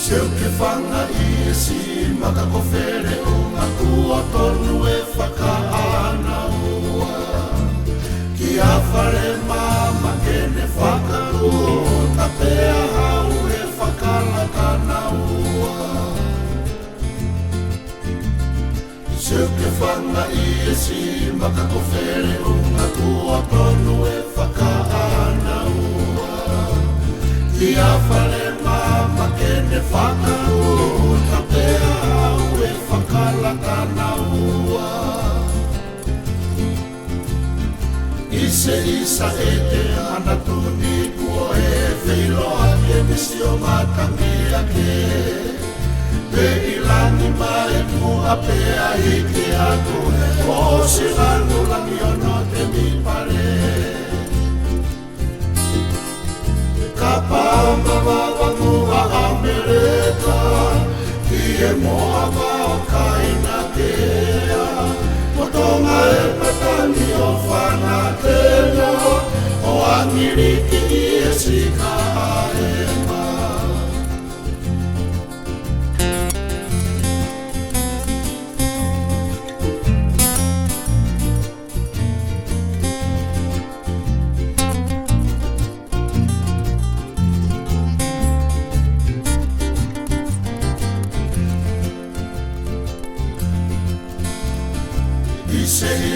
Seu ke whanga I si makakowhere o ngā kua tonu e whakaana ua. Ki a whare mama kene whakaru o ta pea hau e whakalakana ua. Seu ke whanga I si makakowhere o ngā kua tonu e whakaana ua. Ki a whare mama kene whakaru o ta pea hau e whakalakana ua. Ise isa e te manatuni kua e whiloa ke misi o matangi ake. Pe ilani mai mua pea hiki atu e o silanu langi ono te mi pare. Ka pamba wawangu a Amerika ki e moa wao kaina kea. Motonga e patani o whana tena o angiriki I e sika aema.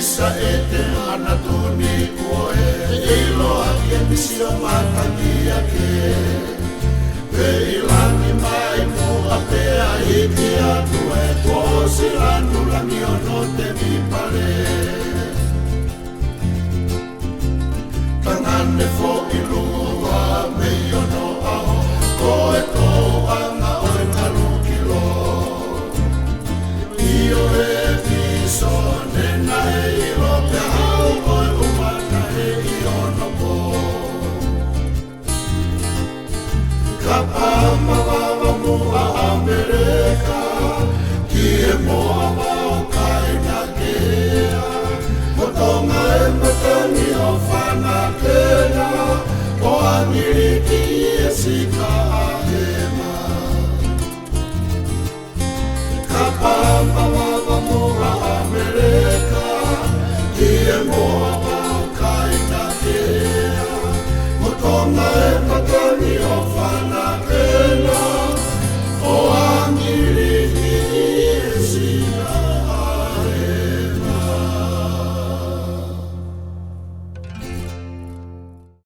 Isa e te manatuni kua e iloa ke misi o matangi ake. Pe ilani mai mua pea hiki atu e kosi lanu langi ono te mi pare. Tangane fo ilua me ono ao ko e kou anga o e tarukilo. Io e piso nena e ilo pe hau o e umana e I ono po. Ka pama wawa mua Amerika ki e moa wao kaina kea. Motonga e matani o whana kena o angiriki I e sika ahema. Ka pama wawa mua Amerika ki e moa wao kaina kea. Motonga